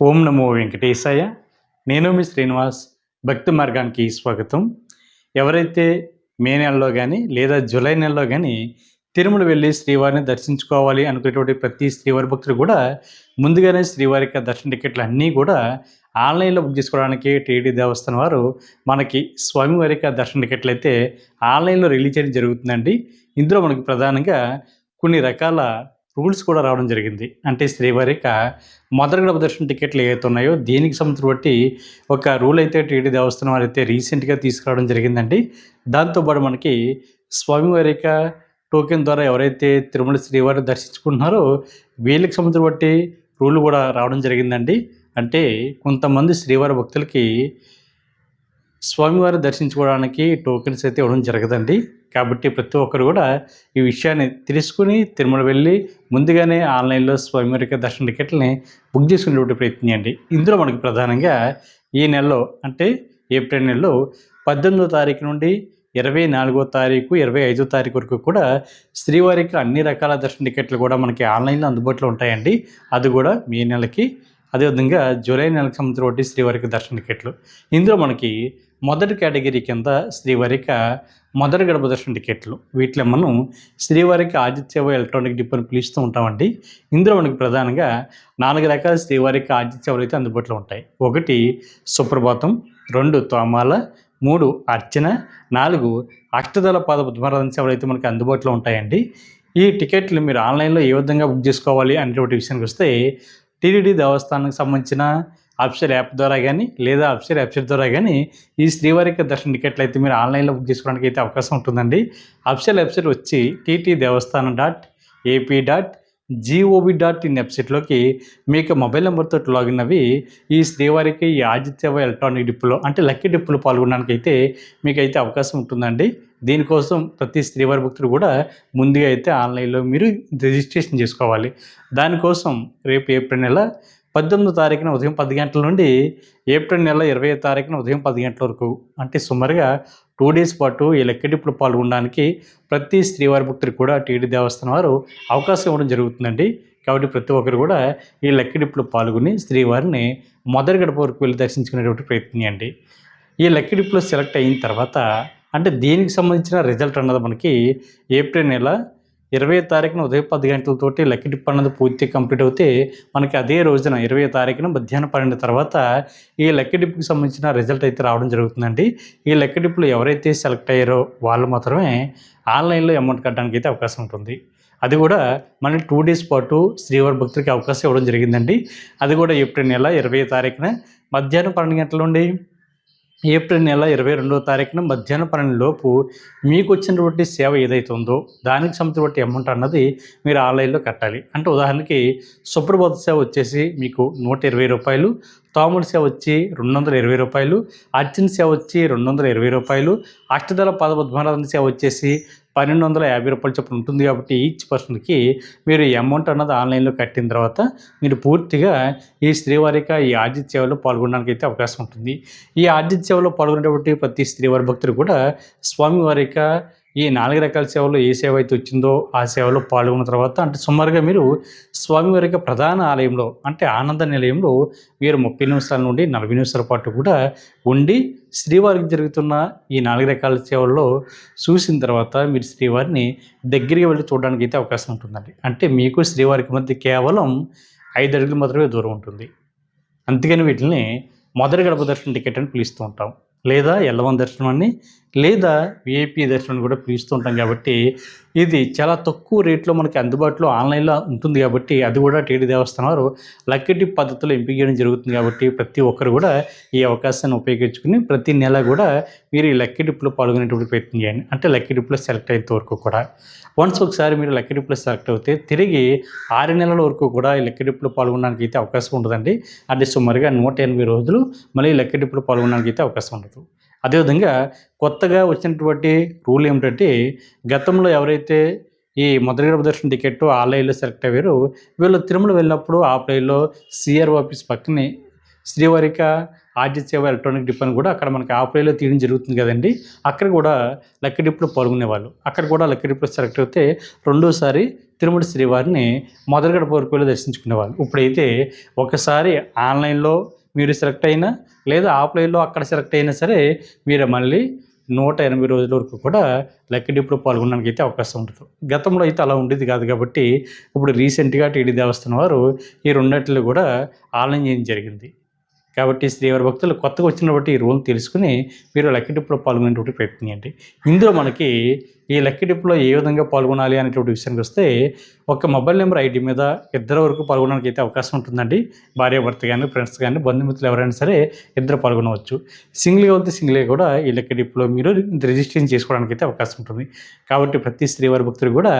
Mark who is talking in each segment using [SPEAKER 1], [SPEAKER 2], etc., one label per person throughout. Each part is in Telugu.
[SPEAKER 1] ఓం నమో వెంకటేశాయ. నేను మీ శ్రీనివాస్. భక్తి మార్గానికి స్వాగతం. ఎవరైతే మే నెలలో కానీ లేదా జూలై నెలలో కానీ తిరుమల వెళ్ళి శ్రీవారిని దర్శించుకోవాలి అనుకునేటువంటి ప్రతి శ్రీవారి భక్తులు కూడా ముందుగానే శ్రీవారి యొక్క దర్శన టికెట్లు అన్నీ కూడా ఆన్లైన్లో బుక్ చేసుకోవడానికి టీటీ దేవస్థానం వారు మనకి స్వామివారి యొక్క దర్శన టికెట్లు అయితే ఆన్లైన్లో రిలీజ్ చేయడం జరుగుతుందండి. ఇందులో మనకి ప్రధానంగా కొన్ని రకాల రూల్స్ కూడా రావడం జరిగింది. అంటే శ్రీవారి యొక్క మొదటి గడప దర్శన టికెట్లు ఏవైతే ఉన్నాయో దీనికి సంబంధించి బట్టి ఒక రూల్ అయితే టీటీ దేవస్థానం వారు అయితే రీసెంట్గా తీసుకురావడం జరిగిందండి. దాంతోపాటు మనకి స్వామివారి యొక్క టోకెన్ ద్వారా ఎవరైతే తిరుమల శ్రీవారిని దర్శించుకుంటున్నారో వీళ్ళకి సంబంధించి బట్టి రూల్ కూడా రావడం జరిగిందండి. అంటే కొంతమంది శ్రీవారి భక్తులకి స్వామివారిని దర్శించుకోవడానికి టోకెన్స్ అయితే ఇవ్వడం జరగదండి. కాబట్టి ప్రతి ఒక్కరు కూడా ఈ విషయాన్ని తెలుసుకుని తిరుమల వెళ్ళి ముందుగానే ఆన్లైన్లో స్వామివారి యొక్క దర్శన టికెట్లని బుక్ చేసుకునేటువంటి ప్రయత్నం చేయండి. ఇందులో మనకి ప్రధానంగా ఈ నెలలో అంటే ఏప్రిల్ నెలలో 18వ తారీఖు నుండి 24వ తారీఖు 25వ తారీఖు వరకు కూడా శ్రీవారికి అన్ని రకాల దర్శన టికెట్లు కూడా మనకి ఆన్లైన్లో అందుబాటులో ఉంటాయండి. అది కూడా మే నెలకి, అదేవిధంగా జూలై నెలకు సంబంధించిన శ్రీవారికి దర్శన టికెట్లు. ఇందులో మనకి మొదటి కేటగిరీ కింద శ్రీవారికి మొదటి గడప దర్శన టికెట్లు. వీటిలో మనం శ్రీవారికి ఆదిత్యవ ఎలక్ట్రానిక్ డిపో అని పిలుస్తూ ఉంటామండి. ఇందులో మనకి ప్రధానంగా 4 రకాల శ్రీవారికి ఆదిత్యవలు అయితే అందుబాటులో ఉంటాయి. 1 సుప్రభాతం, 2 తోమాల, 3 అర్చన, 4 అష్టదళ పాద పద్మారాధన సేవలు అయితే మనకి అందుబాటులో ఉంటాయండి. ఈ టికెట్లు మీరు ఆన్లైన్లో ఏ విధంగా బుక్ చేసుకోవాలి అనేటువంటి విషయానికి వస్తే టీటీడీ దేవస్థానానికి సంబంధించిన అఫీషియల్ యాప్ ద్వారా కానీ లేదా అఫీషియల్ వెబ్సైట్ ద్వారా కానీ ఈ శ్రీవారికి దర్శన టికెట్లు అయితే మీరు ఆన్లైన్లో బుక్ చేసుకోవడానికి అయితే అవకాశం ఉంటుందండి. అఫీషియల్ వెబ్సైట్ వచ్చి ttdevaస్థానం.ap.gov.in వెబ్సైట్లోకి మీకు మొబైల్ నెంబర్తో లాగిన్ అవి ఈ శ్రీవారికి ఈ ఆదిత్యవ ఎలక్ట్రానిక్ డిపోలో అంటే లక్కీ డిపోలో పాల్గొనడానికి అయితే మీకైతే అవకాశం ఉంటుందండి. దీనికోసం ప్రతి శ్రీవారి భక్తులు కూడా ముందుగా అయితే ఆన్లైన్లో మీరు రిజిస్ట్రేషన్ చేసుకోవాలి. దానికోసం రేపు ఏప్రిల్ నెల 18వ తారీఖున ఉదయం 10 గంటల నుండి ఏప్రిల్ నెల 20వ తారీఖున ఉదయం 10 గంటల వరకు అంటే సుమారుగా 2 డేస్ పాటు ఈ లక్కీ డిపోలో పాల్గొనడానికి ప్రతి శ్రీవారి భక్తులు కూడా టీటీ దేవస్థానం వారు అవకాశం ఇవ్వడం జరుగుతుందండి. కాబట్టి ప్రతి ఒక్కరు కూడా ఈ లక్కీ డిపోలో పాల్గొని శ్రీవారిని మొదటి గడప వరకు వెళ్ళి దర్శించుకునేటువంటి ప్రయత్నం చేయండి. ఈ లక్కీ డిపోలో సెలెక్ట్ అయిన తర్వాత అంటే దీనికి సంబంధించిన రిజల్ట్ అన్నది మనకి ఏప్రిల్ నెల 20వ తారీఖున ఉదయం 10 గంటలతోటి లక్కీ డిప్ అన్నది పూర్తిగా కంప్లీట్ అవుతే మనకి అదే రోజున 20వ తారీఖున మధ్యాహ్నం 12 తర్వాత ఈ లక్కీ డిప్కి సంబంధించిన రిజల్ట్ అయితే రావడం జరుగుతుందండి. ఈ లక్కీ డిప్లో ఎవరైతే సెలెక్ట్ అయ్యారో వాళ్ళు మాత్రమే ఆన్లైన్లో అమౌంట్ కట్టడానికి అయితే అవకాశం ఉంటుంది. అది కూడా మనకి 2 డేస్ పాటు శ్రీవారి భక్తులకి అవకాశం ఇవ్వడం జరిగిందండి. అది కూడా ఏప్రిల్ నెల 20వ తారీఖున మధ్యాహ్నం 12 గంటల నుండి ఏప్రిల్ నెల 22వ తారీఖున మధ్యాహ్నం 12 లోపు మీకు వచ్చినటువంటి సేవ ఏదైతే ఉందో దానికి సంబంధించిన అమౌంట్ అన్నది మీరు ఆన్లైన్లో కట్టాలి. అంటే ఉదాహరణకి సుప్రభాత సేవ వచ్చేసి మీకు రూ. 120, తోముల సేవ వచ్చి రూ. 220, అర్చన సేవ వచ్చి రూ. 220, అష్టదళ పాద పద్మారాధన సేవ వచ్చేసి రూ. 1250 చొప్పున ఉంటుంది. కాబట్టి ఈచ్ పర్సన్కి మీరు ఈ అమౌంట్ అన్నది ఆన్లైన్లో కట్టిన తర్వాత మీరు పూర్తిగా ఈ శ్రీవారిక ఈ ఆర్జిత్ సేవలో పాల్గొనడానికి అయితే అవకాశం ఉంటుంది. ఈ ఆర్జిత్ సేవలో పాల్గొనేటువంటి ప్రతి శ్రీవారి భక్తులు కూడా స్వామివారిక ఈ 4 రకాల సేవలో ఏ సేవ అయితే వచ్చిందో ఆ సేవలో పాల్గొన్న తర్వాత అంటే సుమారుగా మీరు స్వామివారి యొక్క ప్రధాన ఆలయంలో అంటే ఆనంద నిలయంలో మీరు 30 నిమిషాల నుండి 40 నిమిషాల పాటు కూడా ఉండి శ్రీవారికి జరుగుతున్న ఈ 4 రకాల సేవల్లో చూసిన తర్వాత మీరు శ్రీవారిని దగ్గరికి వెళ్ళి చూడడానికి అయితే అవకాశం ఉంటుందండి. అంటే మీకు శ్రీవారికి మధ్య కేవలం 5 అడుగులు మాత్రమే దూరం ఉంటుంది. అందుకని వీటిని మొదటి గడప దర్శనం టికెట్ అని పిలుస్తూ ఉంటాం, లేదా ఎల్లవన్ దర్శనం అని, లేదా విఐపి దర్శనం కూడా పిలుస్తూ ఉంటాం. కాబట్టి ఇది చాలా తక్కువ రేట్లో మనకి అందుబాటులో ఆన్లైన్లో ఉంటుంది. కాబట్టి అది కూడా టీటీ దేవస్థానం వారు లక్కీ డిప్ పద్ధతిలో ఎంపిక చేయడం జరుగుతుంది. కాబట్టి ప్రతి ఒక్కరు కూడా ఈ అవకాశాన్ని ఉపయోగించుకుని ప్రతి నెల కూడా మీరు ఈ లక్కీ డిప్లో పాల్గొనేటువంటి ప్రయత్నం చేయండి. అంటే లక్కీ డిప్లో సెలెక్ట్ అయ్యేంత వరకు కూడా వన్స్ ఒకసారి మీరు లక్కీ డిప్లో సెలెక్ట్ అవుతే తిరిగి 6 నెలల వరకు కూడా ఈ లక్కీ డిప్లో పాల్గొనడానికి అయితే అవకాశం ఉంటుందండి. అంటే సుమారుగా 180 రోజులు మళ్ళీ లక్కీ డిప్లో పాల్గొనడానికి అయితే అవకాశం ఉండదు. అదేవిధంగా కొత్తగా వచ్చినటువంటి రూల్ ఏమిటంటే గతంలో ఎవరైతే ఈ మొదటి గడప దర్శన టికెట్ ఆన్లైన్లో సెలెక్ట్ అయ్యారో వీళ్ళు తిరుమల వెళ్ళినప్పుడు ఆ ప్లేలో సిఆర్ ఆఫీస్ పక్కనే శ్రీవారిక ఆర్జిత సేవ ఎలక్ట్రానిక్ డిపో అని కూడా అక్కడ మనకి ఆఫ్లైన్లో తీయడం జరుగుతుంది కదండి. అక్కడ కూడా లక్కీ డిప్లో పాల్గొనేవాళ్ళు. అక్కడ కూడా లక్కీ డిప్లో సెలెక్ట్ అయితే రెండోసారి తిరుమల శ్రీవారిని మొదటి గడప వరకు వెళ్ళి దర్శించుకునేవాళ్ళు. ఇప్పుడైతే ఒకసారి ఆన్లైన్లో మీరు సెలెక్ట్ అయినా లేదా ఆఫ్లైన్లో అక్కడ సెలెక్ట్ అయినా సరే మీరు మళ్ళీ 180 రోజుల వరకు కూడా లక్కీ డిప్లో పాల్గొనడానికి అయితే అవకాశం ఉంటుంది. గతంలో అయితే అలా ఉండేది కాదు కాబట్టి ఇప్పుడు రీసెంట్గా టీడీ దేవస్థానం వారు ఈ రెండిట్లో కూడా ఆన్లైన్ చేయడం జరిగింది. కాబట్టి శ్రీవారి భక్తులు కొత్తగా వచ్చిన బట్టి ఈ రూల్ తెలుసుకుని మీరు లక్కీ డిప్లో పాల్గొనేటువంటి ప్రయత్నం చేయండి. ఇందులో మనకి ఈ లక్కీ డిప్లో ఏ విధంగా పాల్గొనాలి అనేటువంటి విషయానికి వస్తే ఒక మొబైల్ నెంబర్ ఐడి మీద ఇద్దరు వరకు పాల్గొనడానికి అయితే అవకాశం ఉంటుందండి. భార్యాభర్త కానీ ఫ్రెండ్స్ కానీ బంధుమిత్రులు ఎవరైనా సరే ఇద్దరు పాల్గొనవచ్చు. సింగిల్గా వెళ్తే సింగిల్గా కూడా ఈ లక్కీ డిప్లో మీరు రిజిస్ట్రేషన్ చేసుకోవడానికి అయితే అవకాశం ఉంటుంది. కాబట్టి ప్రతి శ్రీవారి భక్తులు కూడా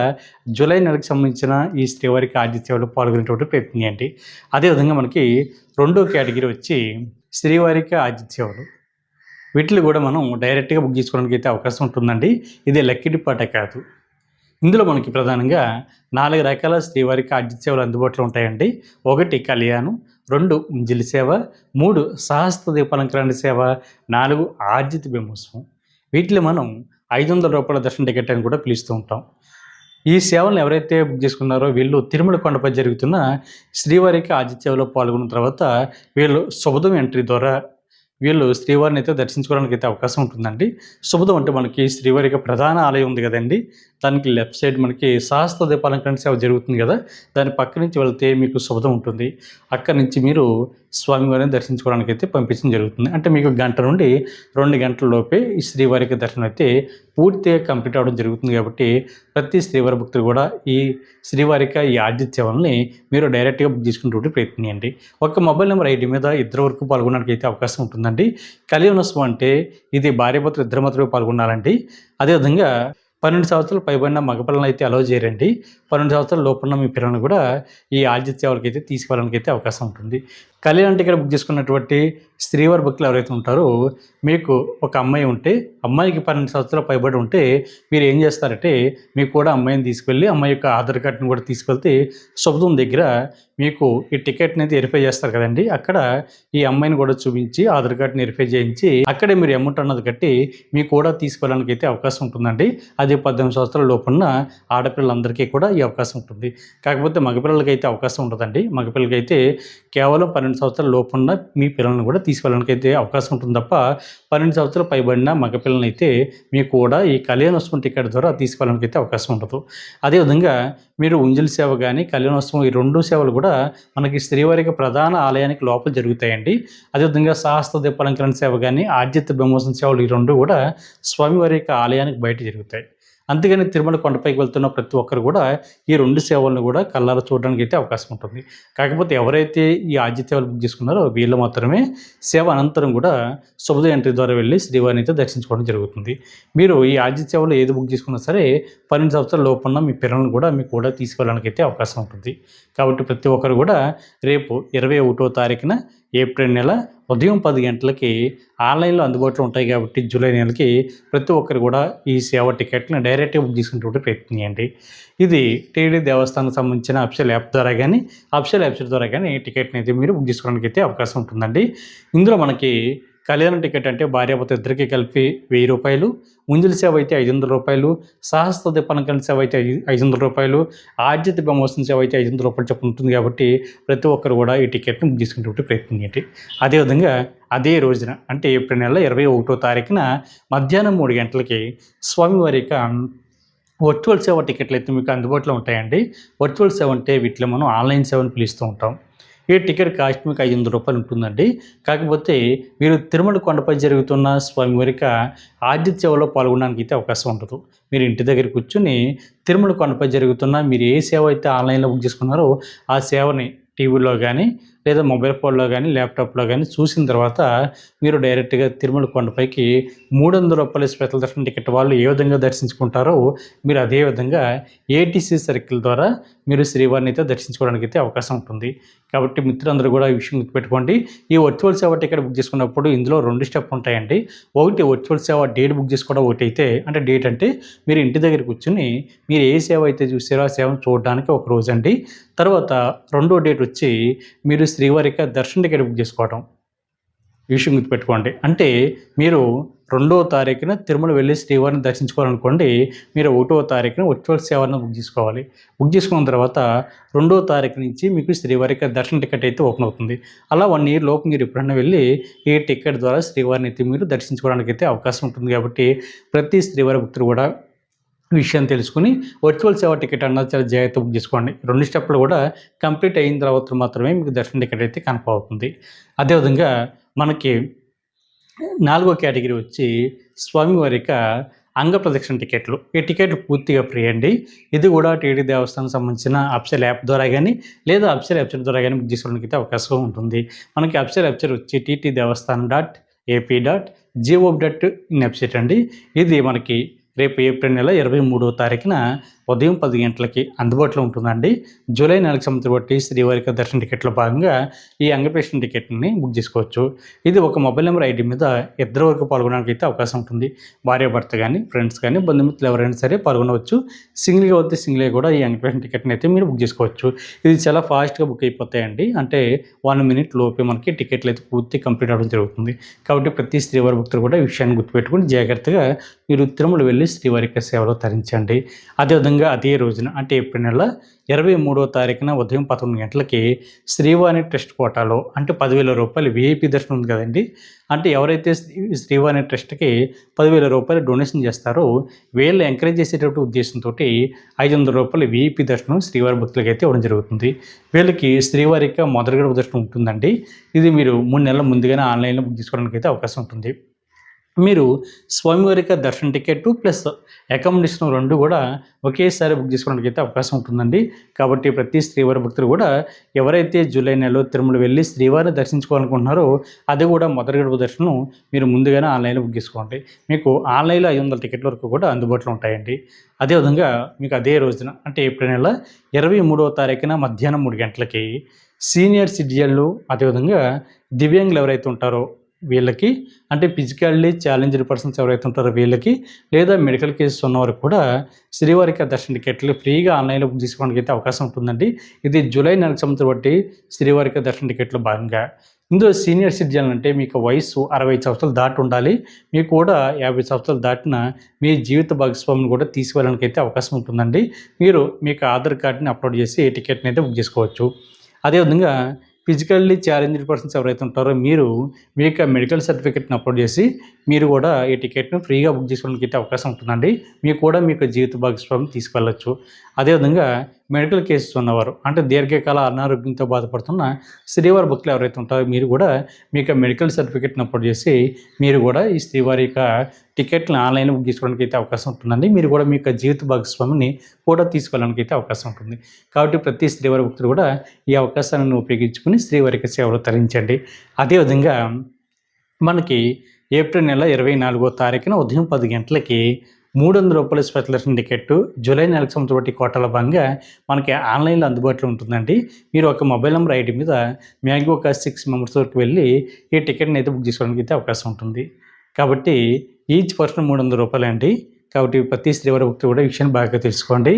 [SPEAKER 1] జూలై నెలకు సంబంధించిన ఈ శ్రీవారికి ఆర్జిత సేవలో పాల్గొనేటువంటి ప్రయత్నం చేయండి. అదేవిధంగా మనకి రెండో కేటగిరీ వచ్చి శ్రీవారికి ఆర్జిత సేవలు. వీటిని కూడా మనం డైరెక్ట్గా బుక్ చేసుకోవడానికి అయితే అవకాశం ఉంటుందండి. ఇది లక్కీ డిప్ అటే కాదు. ఇందులో మనకి ప్రధానంగా 4 రకాల శ్రీవారికి ఆర్జిత సేవలు అందుబాటులో ఉంటాయండి. 1 కళ్యాణం, 2 ఉంజిలి సేవ, 3 సహస్ర దీపాలంకరణ సేవ, 4 ఆర్జిత బ్రహ్మోత్సవం. వీటిని మనం 500 రూపాయల దర్శన టికెట్ అని కూడా పిలుస్తూ ఉంటాం. ఈ సేవలను ఎవరైతే బుక్ చేసుకున్నారో వీళ్ళు తిరుమల కొండపై జరుగుతున్న శ్రీవారికి ఆర్జిత సేవలో పాల్గొన్న తర్వాత వీళ్ళు శుభదం ఎంట్రీ ద్వారా వీళ్ళు శ్రీవారిని అయితే దర్శించుకోవడానికి అయితే అవకాశం ఉంటుందండి. శుభదం అంటే మనకి శ్రీవారికి ప్రధాన ఆలయం ఉంది కదండి, దానికి లెఫ్ట్ సైడ్ మనకి సహస్ర దీపాలంకరణ సేవ జరుగుతుంది కదా, దాని పక్క నుంచి వెళ్తే మీకు శుభదం ఉంటుంది. అక్కడి నుంచి మీరు స్వామివారిని దర్శించుకోవడానికి అయితే పంపించడం జరుగుతుంది. అంటే మీకు గంట నుండి 2 గంటల లోపే ఈ శ్రీవారికి దర్శనం అయితే పూర్తిగా కంప్లీట్ అవ్వడం జరుగుతుంది. కాబట్టి ప్రతి శ్రీవారి భక్తులు కూడా ఈ శ్రీవారికి ఈ ఆర్జిత సేవల్ని మీరు డైరెక్ట్గా బుక్ చేసుకునేటువంటి ప్రయత్నం చేయండి. ఒక మొబైల్ నెంబర్ ఐడి మీద ఇద్దరు వరకు పాల్గొనడానికి అయితే అవకాశం ఉంటుందండి. కళ్యాణోత్సవం అంటే ఇది భార్యాభర్తలు ఇద్దరు మాత్రమే పాల్గొనాలండి. అదేవిధంగా 12 సంవత్సరాలు పైబడిన మగపిల్లలను అయితే అలౌ చేయరండి. 12 సంవత్సరాల లోపున్న మీ పిల్లలను కూడా ఈ ఆర్జిత సేవలకి అయితే తీసుకెళ్ళడానికి అయితే అవకాశం ఉంటుంది. కళ్యాణ టికెట్ బుక్ చేసుకున్నటువంటి శ్రీవారి భక్తులు ఎవరైతే ఉంటారో మీకు ఒక అమ్మాయి ఉంటే అమ్మాయికి 12 సంవత్సరాలు పైబడి ఉంటే మీరు ఏం చేస్తారంటే మీకు కూడా అమ్మాయిని తీసుకెళ్ళి అమ్మాయి యొక్క ఆధార్ కార్డుని కూడా తీసుకెళ్తే శుభదం దగ్గర మీకు ఈ టికెట్ని అయితే వెరిఫై చేస్తారు కదండి, అక్కడ ఈ అమ్మాయిని కూడా చూపించి ఆధార్ కార్డుని వెరిఫై చేయించి అక్కడే మీరు అమౌంట్ అన్నది కట్టి మీకు కూడా తీసుకెళ్ళడానికి అయితే అవకాశం ఉంటుందండి. అది 18 సంవత్సరాల లోపున్న ఆడపిల్లలందరికీ కూడా ఈ అవకాశం ఉంటుంది. కాకపోతే మగపిల్లలకి అయితే అవకాశం ఉండదండి. మగపిల్లలకి అయితే కేవలం 12 సంవత్సరాల లోపున్న మీ పిల్లలను కూడా తీసుకెళ్ళడానికి అయితే అవకాశం ఉంటుంది తప్ప 12 సంవత్సరాలు పైబడిన మగపిల్లలని అయితే మీకు కూడా ఈ కళ్యాణోత్సవం టికెట్ ద్వారా తీసుకెళ్ళడానికి అయితే అవకాశం ఉండదు. అదేవిధంగా మీరు ఉంజలి సేవ కానీ కళ్యాణోత్సవం ఈ 2 సేవలు కూడా మనకి శ్రీవారికి ప్రధాన ఆలయానికి లోపల జరుగుతాయండి. అదేవిధంగా సహస్ర దీపాలంకరణ సేవ కానీ ఆర్జిత బ్రహ్మోత్సవం సేవలు ఈ 2 కూడా స్వామివారి యొక్క ఆలయానికి బయట జరుగుతాయి. అంతేగాని తిరుమల కొండపైకి వెళ్తున్న ప్రతి ఒక్కరు కూడా ఈ 2 సేవలను కూడా కళ్ళారా చూడడానికి అయితే అవకాశం ఉంటుంది. కాకపోతే ఎవరైతే ఈ ఆర్జిత సేవలు బుక్ చేసుకున్నారో వీళ్ళు మాత్రమే సేవ అనంతరం కూడా శుభద ఎంట్రీ ద్వారా వెళ్ళి శ్రీవారిని అయితే దర్శించుకోవడం జరుగుతుంది. మీరు ఈ ఆర్జిత సేవలు ఏది బుక్ చేసుకున్నా సరే 12 సంవత్సరాల లోపున్న మీ పిల్లలను కూడా మీకు కూడా తీసుకెళ్ళడానికి అయితే అవకాశం ఉంటుంది. కాబట్టి ప్రతి ఒక్కరు కూడా రేపు 21వ తారీఖున ఏప్రిల్ నెల ఉదయం 10 గంటలకి ఆన్లైన్లో అందుబాటులో ఉంటాయి. కాబట్టి జూలై నెలకి ప్రతి ఒక్కరు కూడా ఈ సేవ టికెట్ని డైరెక్ట్గా బుక్ చేసుకునేటువంటి ప్రయత్నం చేయండి. ఇది టీడీ దేవస్థానానికి సంబంధించిన అఫిషియల్ యాప్ ద్వారా కానీ అఫిషియల్ వెబ్సైట్ ద్వారా కానీ టికెట్ని అయితే మీరు బుక్ చేసుకోవడానికి అయితే అవకాశం ఉంటుందండి. ఇందులో మనకి కళ్యాణ టికెట్ అంటే భార్యాభర్త ఇద్దరికి కలిపి 1000 రూపాయలు, ఉంజలి సేవ అయితే 500 రూపాయలు, సహస్ర దీపాలంకరణ సేవ అయితే 500 రూపాయలు, ఆర్జిత బ్రహ్మోత్సవం సేవ అయితే 500 రూపాయలు చొప్పున ఉంటుంది. కాబట్టి ప్రతి ఒక్కరు కూడా ఈ టికెట్ని బుక్ చేసుకునేటువంటి ప్రయత్నం చేయండి. అదేవిధంగా అదే రోజున అంటే ఏప్రిల్ నెల 21వ తారీఖున మధ్యాహ్నం 3 గంటలకి స్వామివారి యొక్క వర్చువల్ సేవ టికెట్లు అయితే మీకు అందుబాటులో ఉంటాయండి. వర్చువల్ సేవ అంటే వీటిలో మనం ఆన్లైన్ సేవని పిలుస్తూ ఉంటాం. ఈ టికెట్ కాస్ట్ మీకు 500 రూపాయలు ఉంటుందండి. కాకపోతే మీరు తిరుమల కొండపై జరుగుతున్న స్వామివారిక ఆర్జిత సేవలో పాల్గొనడానికి అయితే అవకాశం ఉండదు. మీరు ఇంటి దగ్గర కూర్చుని తిరుమల కొండపై జరుగుతున్న మీరు ఏ సేవ అయితే ఆన్లైన్లో బుక్ చేసుకున్నారో ఆ సేవని టీవీలో కానీ లేదా మొబైల్ ఫోన్లో కానీ ల్యాప్టాప్లో కానీ చూసిన తర్వాత మీరు డైరెక్ట్గా తిరుమల కొండపైకి 300 రూపాయల స్పెషల్ దర్శనం టికెట్ వాళ్ళు ఏ విధంగా దర్శించుకుంటారో మీరు అదే విధంగా ఏటీసీ సర్కిల్ ద్వారా మీరు శ్రీవారిని అయితే దర్శించుకోవడానికి అయితే అవకాశం ఉంటుంది. కాబట్టి మిత్రులందరూ కూడా ఈ విషయం గుర్తుపెట్టుకోండి. ఈ వర్చువల్ సేవ టికెట్ బుక్ చేసుకున్నప్పుడు ఇందులో 2 స్టెప్ ఉంటాయండి. ఒకటి వర్చువల్ సేవ డేట్ బుక్ చేసుకోవడం ఒకటి అయితే, అంటే డేట్ అంటే మీరు ఇంటి దగ్గర కూర్చుని మీరు ఏ సేవ అయితే చూసారో ఆ సేవను చూడడానికి ఒక రోజు అండి. తర్వాత రెండో డేట్ వచ్చి మీరు శ్రీవారికి దర్శన టికెట్ బుక్ చేసుకోవడం. ఈ విషయం గుర్తుపెట్టుకోండి. అంటే మీరు 2వ తారీఖున తిరుమల వెళ్ళి శ్రీవారిని దర్శించుకోవాలనుకోండి, మీరు 1వ తారీఖున వర్చువల్ సేవను బుక్ చేసుకోవాలి. బుక్ చేసుకున్న తర్వాత 2వ తారీఖు నుంచి మీకు శ్రీవారికి దర్శన టికెట్ అయితే ఓపెన్ అవుతుంది. అలా 1 ఇయర్ లోపు మీరు ఎప్పుడైనా వెళ్ళి ఈ టికెట్ ద్వారా శ్రీవారిని అయితే మీరు దర్శించుకోవడానికి అయితే అవకాశం ఉంటుంది. కాబట్టి ప్రతి శ్రీవారి భక్తులు కూడా విషయం తెలుసుకుని వర్చువల్ సేవ టికెట్ అన్నది చాలా జాగ్రత్తగా బుక్ చేసుకోండి. 2 స్టెప్పులు కూడా కంప్లీట్ అయిన తర్వాత మాత్రమే మీకు దర్శన టికెట్ అయితే కన్ఫర్మ్ అవుతుంది. అదేవిధంగా మనకి 4వ కేటగిరీ వచ్చి స్వామివారి యొక్క అంగ ప్రదక్షిణ టికెట్లు. ఈ టికెట్లు పూర్తిగా ఫ్రీ అండి. ఇది కూడా టీటీడీ దేవస్థానం సంబంధించిన అఫీషియల్ యాప్ ద్వారా కానీ లేదా అఫీషియల్ వెబ్సైట్ ద్వారా కానీ బుక్ చేసుకోవడానికి అయితే అవకాశం ఉంటుంది. మనకి అఫీషియల్ వెబ్సైట్ వచ్చి ttdevaస్థానం.ap.gov.in వెబ్సైట్ అండి. ఇది మనకి రేపు ఏప్రిల్ నెల 23వ తారీఖున ఉదయం 10 గంటలకి అందుబాటులో ఉంటుందండి. జూలై నెలకు సంబంధించి బట్టి శ్రీవారికి దర్శన టికెట్లో భాగంగా ఈ అంగప్రదక్షిణ టికెట్ని బుక్ చేసుకోవచ్చు. ఇది ఒక మొబైల్ నెంబర్ ఐడి మీద ఇద్దరు వరకు పాల్గొనడానికి అయితే అవకాశం ఉంటుంది. భార్యాభర్త కానీ ఫ్రెండ్స్ కానీ బంధుమిత్రులు ఎవరైనా సరే పాల్గొనవచ్చు. సింగిల్గా వస్తే సింగిల్గా కూడా ఈ అంగప్రదక్షిణ టికెట్ని అయితే మీరు బుక్ చేసుకోవచ్చు. ఇది చాలా ఫాస్ట్గా బుక్ అయిపోతాయండి. అంటే 1 మినిట్ లోపే మనకి టికెట్లు అయితే పూర్తి కంప్లీట్ అవ్వడం జరుగుతుంది. కాబట్టి ప్రతి శ్రీవారి భక్తులు కూడా ఈ విషయాన్ని గుర్తుపెట్టుకుని జాగ్రత్తగా మీరు తిరుమల వెళ్ళి శ్రీవారి యొక్క సేవలో తరించండి. అదేవిధంగా అదే రోజున అంటే ఏప్రిల్ నెల 23వ తారీఖున ఉదయం 11 గంటలకి శ్రీవాణి ట్రస్ట్ కోటాలో అంటే 10,000 రూపాయలు విఐపి దర్శనం ఉంది కదండి. అంటే ఎవరైతే శ్రీవాణి ట్రస్ట్కి 10,000 రూపాయలు డొనేషన్ చేస్తారో వీళ్ళు ఎంకరేజ్ చేసేటటువంటి ఉద్దేశంతో 500 రూపాయలు విఐపి దర్శనం శ్రీవారి భక్తులకి అయితే ఇవ్వడం జరుగుతుంది. వీళ్ళకి శ్రీవారి యొక్క మొదటి గడుపు దర్శనం ఉంటుందండి. ఇది మీరు 3 నెలల ముందుగానే ఆన్లైన్లో బుక్ చేసుకోవడానికి అయితే అవకాశం ఉంటుంది. మీరు స్వామివారి యొక్క దర్శన టికెట్ ప్లస్ అకామిడేషన్ 2 కూడా ఒకేసారి బుక్ చేసుకోవడానికి అయితే అవకాశం ఉంటుందండి. కాబట్టి ప్రతి శ్రీవారి భక్తులు కూడా ఎవరైతే జూలై నెలలో తిరుమల వెళ్ళి శ్రీవారిని దర్శించుకోవాలనుకుంటున్నారో అది కూడా మొదటి గడుపు దర్శనం మీరు ముందుగానే ఆన్లైన్లో బుక్ చేసుకోండి. మీకు ఆన్లైన్లో 500 టికెట్ల వరకు కూడా అందుబాటులో ఉంటాయండి. అదేవిధంగా మీకు అదే రోజున అంటే ఏప్రిల్ నెల 23వ తారీఖున మధ్యాహ్నం 3 గంటలకి సీనియర్ సిటిజన్లు అదేవిధంగా దివ్యాంగులు ఎవరైతే ఉంటారో వీళ్ళకి అంటే ఫిజికల్లీ ఛాలెంజ్డ్ పర్సన్స్ ఎవరైతే ఉంటారో వీళ్ళకి లేదా మెడికల్ కేసెస్ ఉన్నవారు కూడా శ్రీవారికి దర్శన టికెట్లు ఫ్రీగా ఆన్లైన్లో బుక్ చేసుకోవడానికి అయితే అవకాశం ఉంటుందండి. ఇది జూలై నెలకు సంబంధించి బట్టి శ్రీవారికి దర్శన టికెట్లో భాగంగా ఇందులో సీనియర్ సిటిజన్ అంటే మీకు వయసు 65 సంవత్సరాలు దాటి ఉండాలి. మీకు కూడా 50 సంవత్సరాలు దాటిన మీ జీవిత భాగస్వామిని కూడా తీసుకువెళ్ళడానికి అయితే అవకాశం ఉంటుందండి. మీరు మీకు ఆధార్ కార్డుని అప్లోడ్ చేసి టికెట్ని అయితే బుక్ చేసుకోవచ్చు. అదేవిధంగా ఫిజికల్లీ ఛాలెంజ్డ్ పర్సన్స్ ఎవరైతే ఉంటారో మీరు మీ యొక్క మెడికల్ సర్టిఫికేట్ని అప్లోడ్ చేసి మీరు కూడా ఈ టికెట్ను ఫ్రీగా బుక్ చేసుకోవడానికి అయితే అవకాశం ఉంటుందండి. మీకు కూడా మీ యొక్క జీవిత భాగస్వామిని తీసుకువెళ్ళచ్చు. అదేవిధంగా మెడికల్ కేసెస్ ఉన్నవారు అంటే దీర్ఘకాల అనారోగ్యంతో బాధపడుతున్న శ్రీవారి భక్తులు ఎవరైతే ఉంటారో మీరు కూడా మీ యొక్క మెడికల్ సర్టిఫికేట్ని అప్లోడ్ చేసి మీరు కూడా ఈ శ్రీవారి యొక్క టికెట్ని ఆన్లైన్లో బుక్ చేసుకోవడానికి అయితే అవకాశం ఉంటుందండి. మీరు కూడా మీ యొక్క జీవిత భాగస్వామిని కూడా తీసుకెళ్ళడానికి అయితే అవకాశం ఉంటుంది. కాబట్టి ప్రతి శ్రీవారి భక్తులు కూడా ఈ అవకాశాలను ఉపయోగించుకుని శ్రీవారికి సేవలో తరించండి. అదేవిధంగా మనకి ఏప్రిల్ నెల 24వ తారీఖున ఉదయం 10 గంటలకి 300 రూపాయల స్పెషల్ దర్శన టికెట్ జూలై నెలకు సంబంధించిన కోటాల భాగంగా మనకి ఆన్లైన్లో అందుబాటులో ఉంటుందండి. మీరు ఒక మొబైల్ నెంబర్ ఐడి మీద మ్యాక్సిమం ఒక 6 మెంబర్స్ వరకు వెళ్ళి ఈ టికెట్ని అయితే బుక్ చేసుకోవడానికి అయితే అవకాశం ఉంటుంది. కాబట్టి ఈచ్ పర్సన్ 300 రూపాయలు అండి. కాబట్టి ప్రతి శ్రీవారి భక్తులు కూడా ఈ విషయాన్ని బాగా తెలుసుకోండి.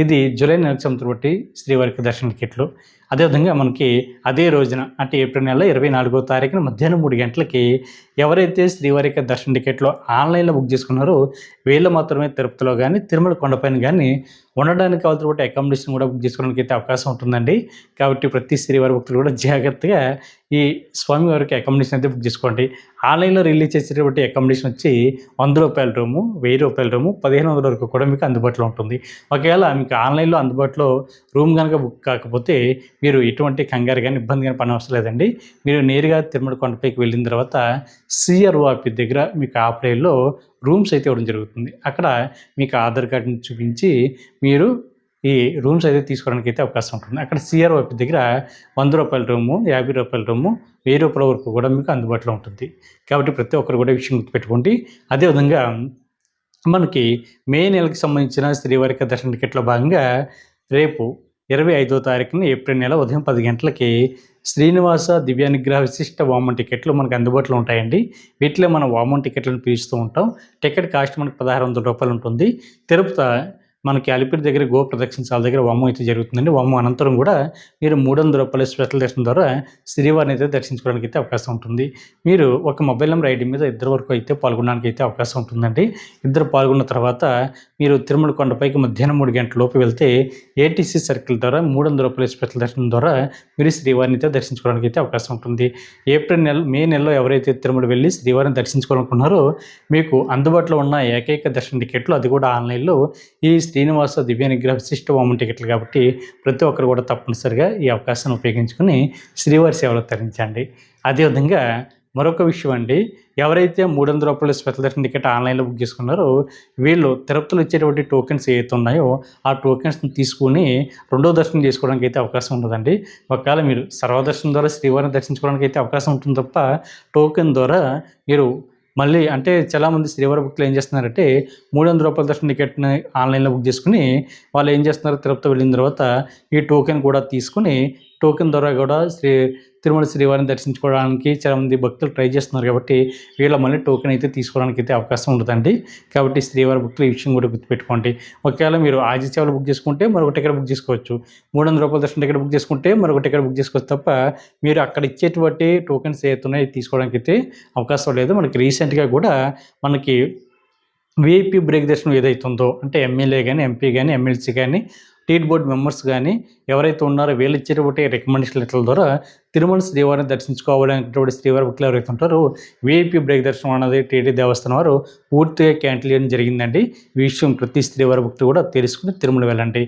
[SPEAKER 1] ఇది జూలై నెలకు సంబంధించిన బట్టి శ్రీవారికి దర్శన టికెట్లు. అదేవిధంగా మనకి అదే రోజున అంటే ఏప్రిల్ నెల 24వ తారీఖున మధ్యాహ్నం 3 గంటలకి ఎవరైతే శ్రీవారి యొక్క దర్శన టికెట్లు ఆన్లైన్లో బుక్ చేసుకున్నారో వీళ్ళు మాత్రమే తిరుపతిలో కానీ తిరుమల కొండపైన కానీ ఉండడానికి కావాల్సిన అకామిడేషన్ కూడా బుక్ చేసుకోవడానికి అయితే అవకాశం ఉంటుందండి. కాబట్టి ప్రతి శ్రీవారి భక్తులు కూడా జాగ్రత్తగా ఈ స్వామివారికి అకామిడేషన్ అయితే బుక్ చేసుకోండి. ఆన్లైన్లో రిలీజ్ చేసేటువంటి అకామిడేషన్ వచ్చి 100 రూపాయల రూము, 1000 రూపాయల రూము, 1500 వరకు కూడా మీకు అందుబాటులో ఉంటుంది. ఒకవేళ మీకు ఆన్లైన్లో అందుబాటులో రూమ్ కనుక బుక్ కాకపోతే మీరు ఎటువంటి కంగారు కానీ ఇబ్బంది కానీ పని అవసరం లేదండి. మీరు నేరుగా తిరుమల కొండపైకి వెళ్ళిన తర్వాత సిఆర్ఓ ఆఫీస్ దగ్గర మీకు ఆఫ్లైన్లో రూమ్స్ అయితే ఇవ్వడం జరుగుతుంది. అక్కడ మీకు ఆధార్ కార్డుని చూపించి మీరు ఈ రూమ్స్ అయితే తీసుకోవడానికి అయితే అవకాశం ఉంటుంది. అక్కడ సిఆర్ఓ ఆఫీస్ దగ్గర 100 రూపాయల రూము, 50 రూపాయల రూము, 1000 రూపాయల వరకు కూడా మీకు అందుబాటులో ఉంటుంది. కాబట్టి ప్రతి ఒక్కరు కూడా విషయం గుర్తుపెట్టుకోండి. అదేవిధంగా మనకి మే నెలకు సంబంధించిన శ్రీవారికి దర్శన టికెట్లో భాగంగా రేపు 25వ తారీఖున ఏప్రిల్ నెల ఉదయం 10 గంటలకి శ్రీనివాస దివ్యానుగ్రహ విశిష్ట వామన్ టికెట్లు మనకు అందుబాటులో ఉంటాయండి. వీటిలో మనం వామన్ టికెట్లను పిలుస్తూ ఉంటాం. టికెట్ కాస్ట్ మనకు 1600 రూపాయలు ఉంటుంది. తిరుపతి మనకి అలిపిరి దగ్గర గో ప్రదక్షిణశాల దగ్గర హోమం అయితే జరుగుతుందండి. హోమం అనంతరం కూడా మీరు రూ. 300 స్పెషల్ దర్శనం ద్వారా శ్రీవారిని అయితే దర్శించుకోవడానికి అయితే అవకాశం ఉంటుంది. మీరు ఒక మొబైల్ నెంబర్ ఐడి మీద ఇద్దరు వరకు అయితే పాల్గొనడానికి అయితే అవకాశం ఉంటుందండి. ఇద్దరు పాల్గొన్న తర్వాత మీరు తిరుమల కొండపైకి మధ్యాహ్నం 3 గంటల లోపు వెళ్తే ఏటీసీ సర్కిల్ ద్వారా రూ. 300 స్పెషల్ దర్శనం ద్వారా మీరు శ్రీవారిని అయితే దర్శించుకోవడానికి అయితే అవకాశం ఉంటుంది. మే నెలలో ఎవరైతే తిరుమల వెళ్ళి శ్రీవారిని దర్శించుకోవాలనుకున్నారో మీకు అందుబాటులో ఉన్న ఏకైక దర్శన టికెట్లు, అది కూడా ఆన్లైన్లో ఈ శ్రీనివాస దివ్య నిగ్రహ విశిష్ట హోమం టికెట్లు కాబట్టి ప్రతి ఒక్కరు కూడా తప్పనిసరిగా ఈ అవకాశాన్ని ఉపయోగించుకుని శ్రీవారి సేవలు తరించండి. అదేవిధంగా మరొక విషయం అండి, ఎవరైతే రూ. 300 స్పెషల్ దర్శన టికెట్ ఆన్లైన్లో బుక్ చేసుకున్నారో వీళ్ళు తిరుపతిలో ఇచ్చేటువంటి టోకెన్స్ ఏవైతే ఉన్నాయో ఆ టోకెన్స్ని తీసుకుని రెండో దర్శనం చేసుకోవడానికి అయితే అవకాశం ఉండదండి. ఒకవేళ మీరు సర్వదర్శనం ద్వారా శ్రీవారిని దర్శించుకోవడానికి అయితే అవకాశం ఉంటుంది తప్ప టోకెన్ ద్వారా మీరు మళ్ళీ అంటే చాలామంది శ్రీవారి భక్తులు ఏం చేస్తున్నారంటే రూ. 300 దర్శన టికెట్ని ఆన్లైన్లో బుక్ చేసుకుని వాళ్ళు ఏం చేస్తున్నారు, తిరుపతి వెళ్ళిన తర్వాత ఈ టోకెన్ కూడా తీసుకుని టోకెన్ ద్వారా కూడా తిరుమల శ్రీవారిని దర్శించుకోవడానికి చాలామంది భక్తులు ట్రై చేస్తున్నారు కాబట్టి వీళ్ళ మళ్ళీ టోకెన్ అయితే తీసుకోవడానికి అయితే అవకాశం ఉండదండి. కాబట్టి శ్రీవారి భక్తులు ఈ విషయం కూడా గుర్తుపెట్టుకోండి. ఒకవేళ మీరు ఆది సేవలు బుక్ చేసుకుంటే మరొక టికెట్ బుక్ చేసుకోవచ్చు, రూ. 300 దర్శన టికెట్ బుక్ చేసుకుంటే మరొక టికెట్ బుక్ చేసుకోవచ్చు తప్ప మీరు అక్కడ ఇచ్చేటువంటి టోకెన్స్ ఏవైతున్నాయో తీసుకోవడానికి అయితే అవకాశం లేదు. మనకి రీసెంట్గా కూడా మనకి వీఐపీ బ్రేక్ దర్శనం ఏదైతే ఉందో అంటే ఎమ్మెల్యే కానీ, ఎంపీ కానీ, ఎమ్మెల్సీ కానీ, టీటీ బోర్డు మెంబర్స్ కానీ ఎవరైతే ఉన్నారో వీళ్ళు ఇచ్చేటువంటి రికమెండేషన్ లెటర్ల ద్వారా తిరుమల శ్రీవారిని దర్శించుకోవాలనేటువంటి శ్రీవారి భక్తులు ఎవరైతే ఉంటారో వీఐపీ బ్రేక్ దర్శనం అన్నది టీటీ దేవస్థానం వారు పూర్తిగా క్యాన్సిల్ చేయడం జరిగిందండి. ఈ విషయం ప్రతి శ్రీవారి భక్తులు కూడా తెలుసుకుని తిరుమల వెళ్ళండి.